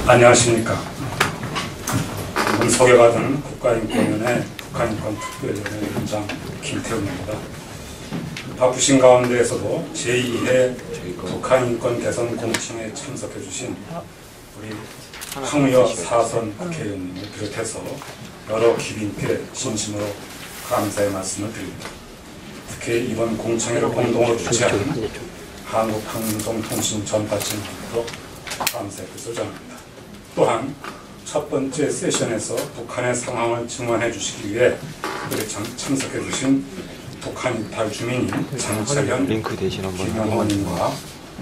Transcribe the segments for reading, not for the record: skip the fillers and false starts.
안녕하십니까. 오늘 소개받은 국가인권위원회 북한인권특별위원회 위원장 김태훈입니다. 바쁘신 가운데에서도 제2회 북한인권 개선 공청회에 참석해 주신 우리 황우여 사선 국회의원님을 비롯해서 여러 기빈께 진심으로 감사의 말씀을 드립니다. 특히 이번 공청회를 공동으로 주최하는 한국방송통신전파진흥원도 감사의 뜻을 전합니다. 또한 첫 번째 세션에서 북한의 상황을 증언해 주시기 위해 참석해 주신 북한 이탈 주민인 장철현 김영원님과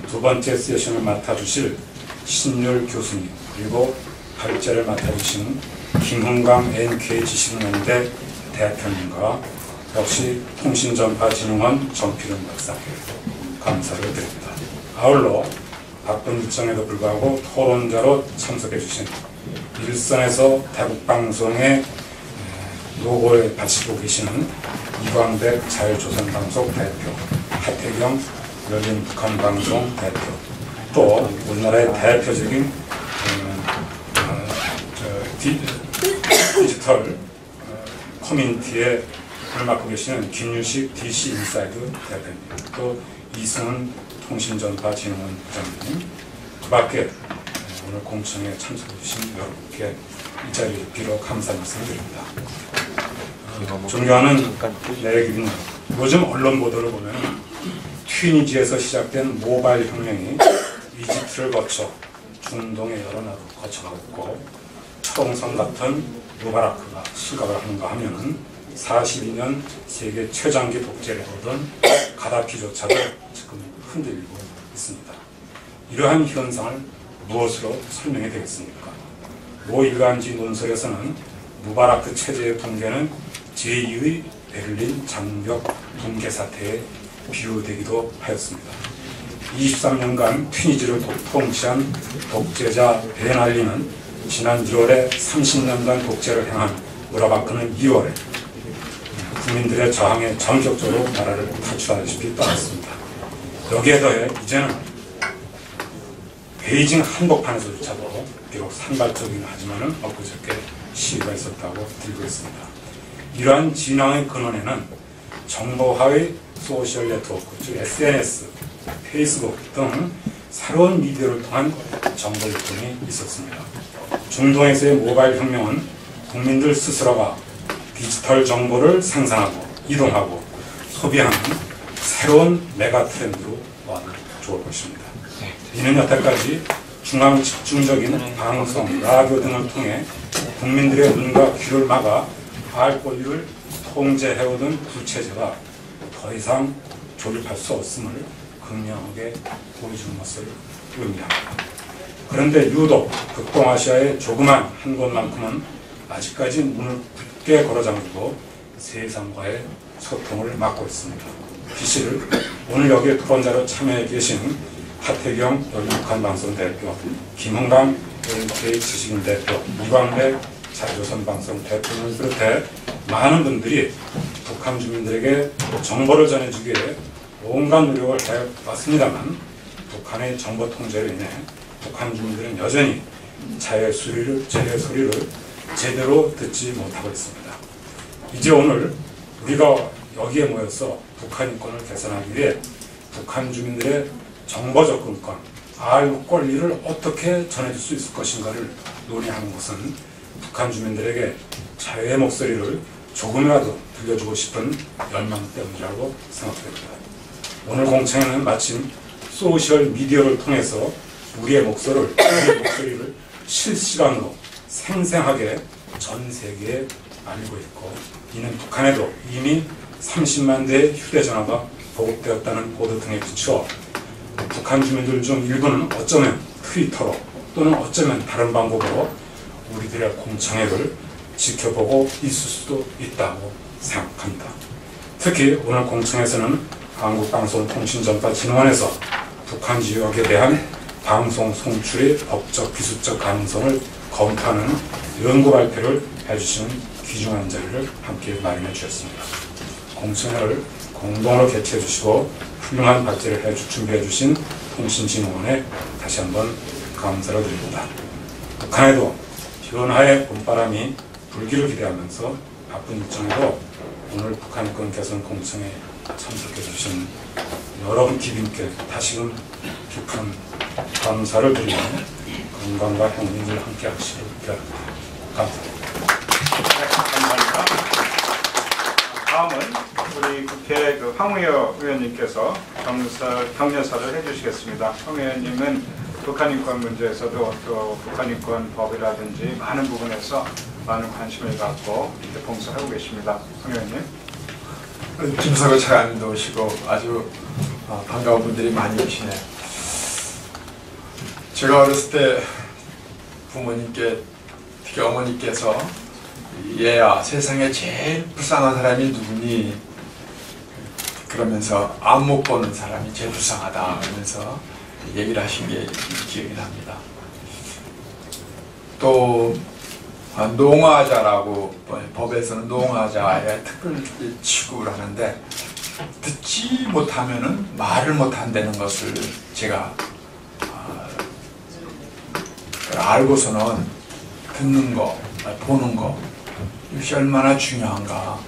두 번째 세션을 맡아주실 신율 교수님, 그리고 발제를 맡아주신 김흥강 NK 지식연대 대표님과 역시 통신전파진흥원 정필은 박사께 감사를 드립니다. 아울러 바쁜 일정에도 불구하고 토론자로 참석해 주신 일선에서 대북방송의 로고에 바치고 계시는 이광백 자유조선방송 대표, 하태경 열린북한방송 대표, 또 우리나라의 대표적인 디지털 커뮤니티에 을 맡고 계시는 김유식 DC 인사이드 대표님, 또 이승훈 통신전파진흥원 부장님, 그 밖에 오늘 공청회에 참석해 주신 여러분께 이 자리를 빌어 감사 말씀드립니다. 존경하는 내기빈, 요즘 언론 보도를 보면 튀니지에서 시작된 모바일 혁명이 이집트를 거쳐 중동의 여러 나라를 거쳐가고 있고 철옹성 같은 무바라크가 실각을 하는가 하면은 42년 세계 최장기 독재를 해오던 가다피조차도 지금 흔들리고 있습니다. 이러한 현상을 무엇으로 설명이 되겠습니까? 모 일간지 논설에서는 무바라크 체제의 붕괴는 제2의 베를린 장벽 붕괴 사태에 비유되기도 하였습니다. 23년간 튀니지를 통치한 독재자 벤알리는 지난 1월에 30년간 독재를 행한 무바라크는 2월에 국민들의 저항에 전격적으로 나라를 탈출하다시피 떠났습니다. 여기에 더해 이제는 베이징 한복판에서조차도 비록 산발적이긴 하지만 엊그저께 시위가 있었다고 들고 있습니다. 이러한 진앙의 근원에는 정보화의 소셜 네트워크, 즉 SNS, 페이스북 등 새로운 미디어를 통한 정보 유통이 있었습니다. 중동에서의 모바일 혁명은 국민들 스스로가 디지털 정보를 생산하고 이동하고 소비하는 새로운 메가 트렌드로 와도 좋을 것입니다. 이는 여태까지 중앙 집중적인 방송, 라디오 등을 통해 국민들의 눈과 귀를 막아 알 권리를 통제해오던 구체제가 더 이상 조립할 수 없음을 극명하게 보여주는 것을 의미합니다. 그런데 유독 북동아시아의 조그만 한 곳만큼은 아직까지 문을 굳게 걸어잠그고 세상과의 소통을 막고 있습니다. 기시를 오늘 여기에 토론자로 참여해 계신 하태경 열린북한방송 대표, 김흥강 NK 지식인 대표, 이광백 자유조선방송 대표를 비롯해 많은 분들이 북한 주민들에게 정보를 전해주기 위해 온갖 노력을 해왔습니다만 북한의 정보 통제로 인해 북한 주민들은 여전히 자유의 소리를 제대로 듣지 못하고 있습니다. 이제 오늘 우리가 여기에 모여서 북한 인권을 개선하기 위해 북한 주민들의 정보 접근권, 알 권리를 어떻게 전해줄 수 있을 것인가를 논의하는 것은 북한 주민들에게 자유의 목소리를 조금이라도 들려주고 싶은 열망 때문이라고 생각됩니다. 오늘 공청회는 마침 소셜 미디어를 통해서 우리의 목소리를 실시간으로 생생하게 전 세계에 알리고 있고, 이는 북한에도 이미 30만 대의 휴대전화가 보급되었다는 보도 등에 비추어 북한 주민들 중 일부는 어쩌면 트위터로 또는 어쩌면 다른 방법으로 우리들의 공청회를 지켜보고 있을 수도 있다고 생각합니다. 특히 오늘 공청회에서는 한국방송통신전파진흥원에서 북한 지역에 대한 방송 송출의 법적, 기술적 가능성을 검토하는 연구 발표를 해주시는 귀중한 자리를 함께 마련해 주셨습니다. 공청회를 공동으로 개최해 주시고 훌륭한 발제를 준비해 주신 통신진흥원에 다시 한번 감사를 드립니다. 북한에도 현하의 봄바람이 불기를 기대하면서 바쁜 일정에도 오늘 북한 인권 개선 공청회에 참석해 주신 여러분 기빈께 다시금 깊은 감사를 드리며 건강과 행운을 함께 하시길 바랍니다. 감사합니다. 감사합니다. 다음은 우리 국회 황우여 의원님께서 격려사를 해주시겠습니다. 황 의원님은 북한 인권 문제에서도 또 북한 인권 법이라든지 많은 부분에서 많은 관심을 갖고 이렇게 봉사하고 계십니다. 황 의원님. 김석호 차관님도 오시고 아주 반가운 분들이 많이 오시네요. 제가 어렸을 때 부모님께, 특히 어머니께서 얘야 세상에 제일 불쌍한 사람이 누구니? 그러면서 안 못 보는 사람이 제일 불쌍하다 그러면서 얘기를 하신 게 기억이 납니다. 또 농화자라고 법에서는 농화자의 특별 취급을 하는데 듣지 못하면은 말을 못한다는 것을 제가 알고서는 듣는 거, 보는 거 이것이 얼마나 중요한가.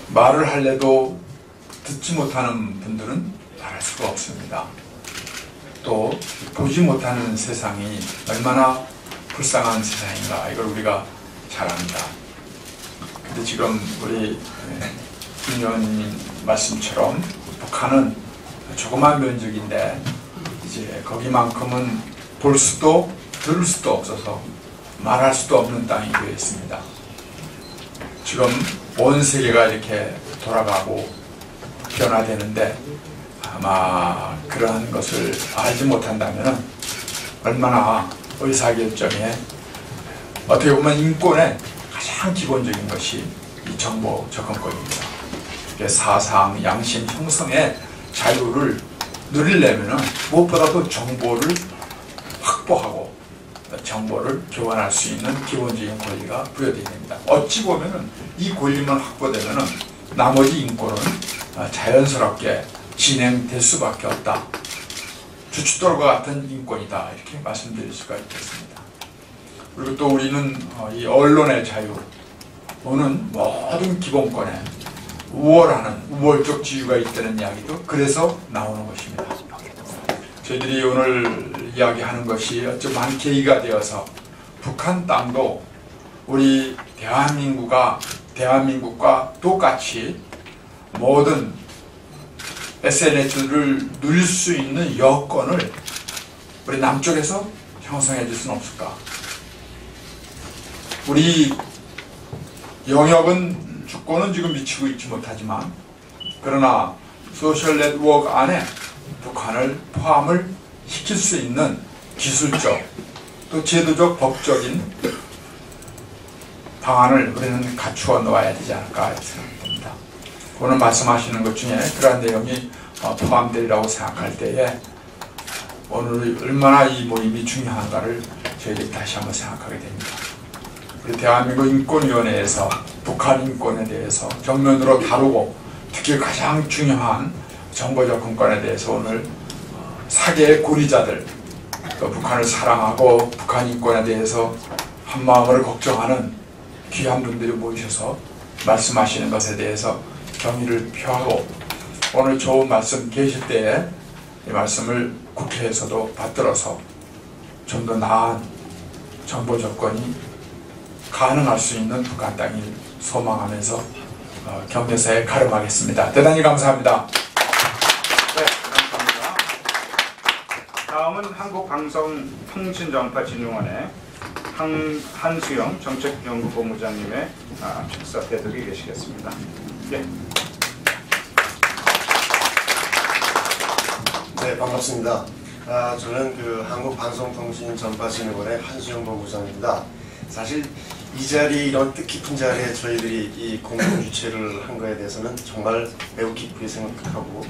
말을 할래도 듣지 못하는 분들은 말할 수가 없습니다. 또 보지 못하는 세상이 얼마나 불쌍한 세상인가 이걸 우리가 잘 압니다. 근데 지금 우리 김 의원님 말씀처럼 북한은 조그만 면적인데 이제 거기만큼은 볼 수도 들을 수도 없어서 말할 수도 없는 땅이 되어 있습니다. 지금 온 세계가 이렇게 돌아가고 변화되는데 아마 그러한 것을 알지 못한다면 얼마나 의사결정에 어떻게 보면 인권의 가장 기본적인 것이 이 정보 접근권입니다. 사상, 양심, 형성의 자유를 누리려면 무엇보다도 정보를 확보하고 정보를 교환할 수 있는 기본적인 권리가 부여되어 있습니다. 어찌 보면 이 권리만 확보되면 나머지 인권은 자연스럽게 진행될 수밖에 없다. 주춧돌과 같은 인권이다 이렇게 말씀드릴 수가 있겠습니다. 그리고 또 우리는 이 언론의 자유는 모든 기본권에 우월적 지위가 있다는 이야기도 그래서 나오는 것입니다. 저희들이 오늘 이야기하는 것이 어쩌면 한 계기가 되어서 북한 땅도 우리 대한민국과 똑같이 모든 SNS를 누릴 수 있는 여건을 우리 남쪽에서 형성해 줄 수는 없을까? 우리 영역은 주권은 지금 미치고 있지 못하지만 그러나 소셜 네트워크 안에 북한을 포함을 시킬 수 있는 기술적 또 제도적 법적인 방안을 우리는 갖추어 놓아야 되지 않을까 생각됩니다. 오늘 말씀하시는 것 중에 그러한 내용이 포함되리라고 생각할 때에 오늘 얼마나 이 모임이 중요한가를 저희들이 다시 한번 생각하게 됩니다. 우리 대한민국 인권위원회에서 북한 인권에 대해서 정면으로 다루고 특히 가장 중요한 정보 접근권에 대해서 오늘 사계의 고리자들 또 북한을 사랑하고 북한 인권에 대해서 한마음으로 걱정하는 귀한 분들이 모이셔서 말씀하시는 것에 대해서 경의를 표하고 오늘 좋은 말씀 계실 때에 이 말씀을 국회에서도 받들어서 좀 더 나은 정보 접근이 가능할 수 있는 북한 땅을 소망하면서 격려사에 가름하겠습니다. 대단히 감사합니다. 네, 감사합니다. 다음은 한국방송통신정보진흥원의 한수영 정책연구본부장님의 축사 대독이 계시겠습니다. 네. 네, 반갑습니다. 저는 한국방송통신전파진흥원의 한수영 본부장입니다. 사실 이 자리, 이런 뜻깊은 자리에 저희들이 이 공동 주최를 한 거에 대해서는 정말 매우 기쁘게 생각하고,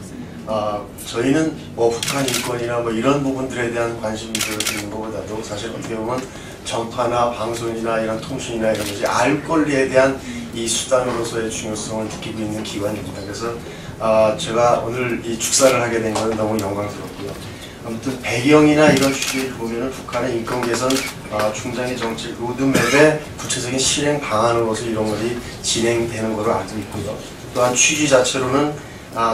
저희는 북한 인권이나 이런 부분들에 대한 관심을 있는 것보다도 사실 어떻게 보면 전파나 방송이나 이런 통신이나 이런 것이 알 권리에 대한 이 수단으로서의 중요성을 느끼고 있는 기관입니다. 그래서 제가 오늘 이 축사를 하게 된 것은 너무 영광스럽고요. 아무튼 배경이나 이런 취지를 보면은 북한의 인권 개선 중장기 정책 로드맵의 구체적인 실행 방안으로서 이런 것이 진행되는 것으로 알고 있고요. 또한 취지 자체로는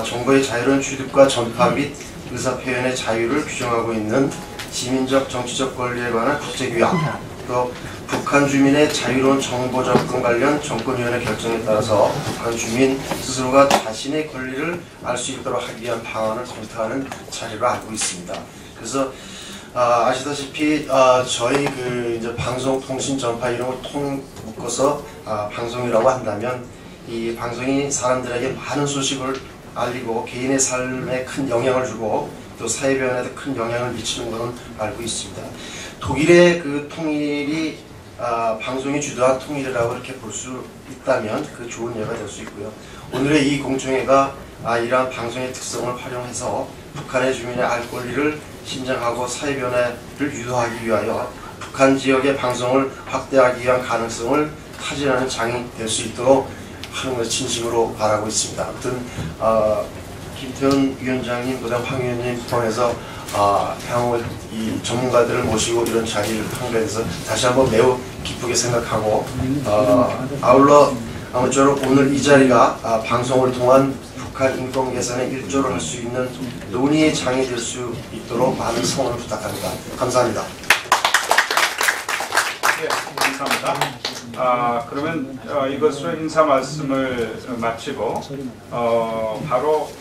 정보의 자유로운 취득과 전파 및 의사표현의 자유를 규정하고 있는 시민적 정치적 권리에 관한 국제규약, 또 북한 주민의 자유로운 정보 접근 관련 정권위원회 결정에 따라서 북한 주민 스스로가 자신의 권리를 알 수 있도록 하기 위한 방안을 검토하는 자료로 알고 있습니다. 그래서 아시다시피 저희 이제 방송, 통신, 전파 이런 걸 묶어서 방송이라고 한다면 이 방송이 사람들에게 많은 소식을 알리고 개인의 삶에 큰 영향을 주고 또 사회 변화에도 큰 영향을 미치는 것은 알고 있습니다. 독일의 그 통일이 방송이 주도한 통일이라고 이렇게 볼 수 있다면 그 좋은 예가 될 수 있고요. 오늘의 이 공청회가 이러한 방송의 특성을 활용해서 북한의 주민의 알 권리를 신장하고 사회 변화를 유도하기 위하여 북한 지역의 방송을 확대하기 위한 가능성을 타진하는 장이 될 수 있도록 하는 것을 진심으로 바라고 있습니다. 아무튼 김태훈 위원장님, 그다음 황 위원님 통해서 향후 이 전문가들을 모시고 이런 자리를 한 것에 대해서 다시 한번 매우 기쁘게 생각하고 아울러 아무쪼록 오늘 이 자리가 방송을 통한 북한 인권 개선에 일조를 할 수 있는 논의의 장이 될 수 있도록 많은 성원을 부탁합니다. 감사합니다. 네, 감사합니다. 그러면 이것으로 인사 말씀을 마치고 바로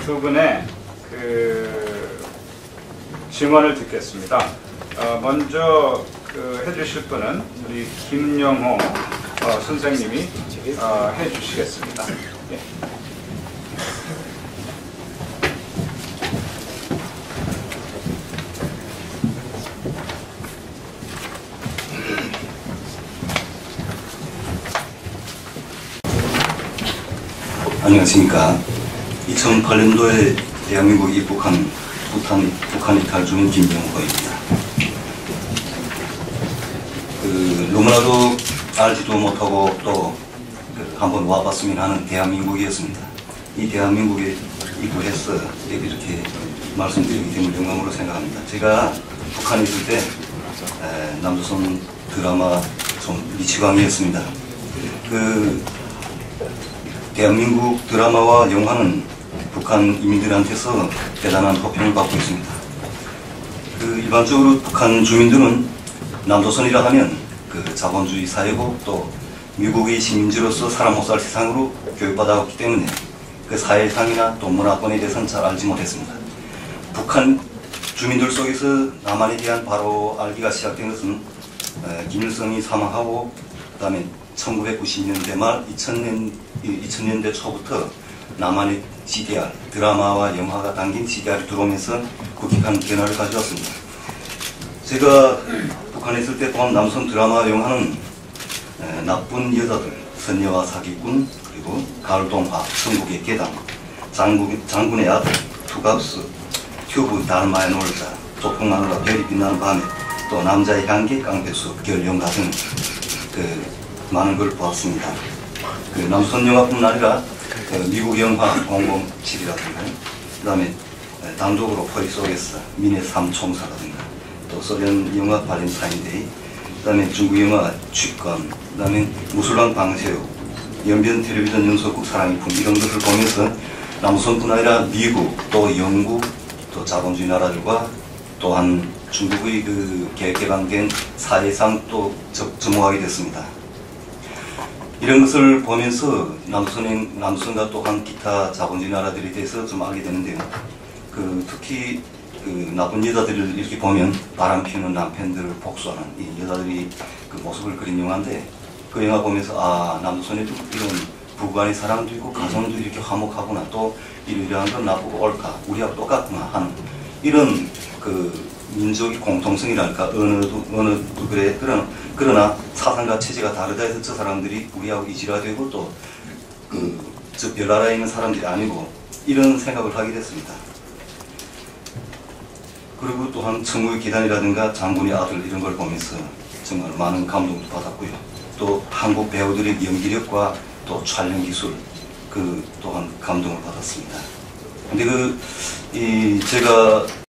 두 분의 증언을 듣겠습니다. 먼저 해주실 분은 우리 김영호 선생님이 해주시겠습니다. 예. 안녕하십니까. 2008년도에 대한민국이 북한 이탈 중인 김병호입니다. 너무나도 알지도 못하고 또 한번 와봤으면 하는 대한민국이었습니다. 이 대한민국에 입국해서 이렇게 말씀드리기 때문에 영광으로 생각합니다. 제가 북한에 있을 때 남조선 드라마 좀 미치광이었습니다. 대한민국 드라마와 영화는 북한 이민들한테서 대단한 호평을 받고 있습니다. 일반적으로 북한 주민들은 남조선이라 하면 자본주의 사회고 또 미국의 시민지로서 사람 못 살 세상으로 교육받았기 때문에 그 사회상이나 또 문화권에 대해서는 잘 알지 못했습니다. 북한 주민들 속에서 남한에 대한 바로 알기가 시작된 것은 김일성이 사망하고 그 다음에 1990년대 말 2000년대 초부터 남한의 CDR, 드라마와 영화가 담긴 CDR이 들어오면서 급격한 변화를 가져왔습니다. 제가 북한에 있을 때 본 남선 드라마와 영화는 나쁜 여자들, 선녀와 사기꾼, 그리고 가을동화, 천국의 계단, 장군의 아들, 투갑스, 튜브 달마의 놀자, 조풍하늘과 별이 빛나는 밤에, 또 남자의 향기, 깡패수, 결영 같은 많은 걸 보았습니다. 남선 영화뿐만 아니라 미국 영화 007이라든가, 그 다음에 단독으로 포리 속에서 민의 삼총사라든가, 또 소련 영화 발렌타인데이, 그 다음에 중국 영화 취권, 그 다음에 무술랑 방새우, 연변 텔레비전 연속극 사랑의 품 이런 것을 보면서 남선뿐 아니라 미국, 또 영국, 또 자본주의 나라들과 또한 중국의 개방된 사회상 또 접목하게 됐습니다. 이런 것을 보면서 남선과 또한 기타 자본주의 나라들에 대해서 좀 알게 되는데요. 특히 나쁜 여자들을 이렇게 보면 바람 피우는 남편들을 복수하는 이 여자들이 모습을 그린 영화인데, 그 영화 보면서 남선에도 이런 부부간의 사랑도 있고 가정도 이렇게 화목하구나, 또 이러한 건 나쁘고 옳다, 우리하고 똑같구나 하는 이런 민족의 공통성이랄까, 언어도 그래. 그러나 사상과 체제가 다르다 해서 저 사람들이 우리하고 이질화되고 또 저 별나라에 있는 사람들이 아니고 이런 생각을 하게 됐습니다. 그리고 또한 천국의 계단이라든가 장군의 아들 이런 걸 보면서 정말 많은 감동도 받았고요. 또 한국 배우들의 연기력과 또 촬영 기술 또한 감동을 받았습니다. 근데 제가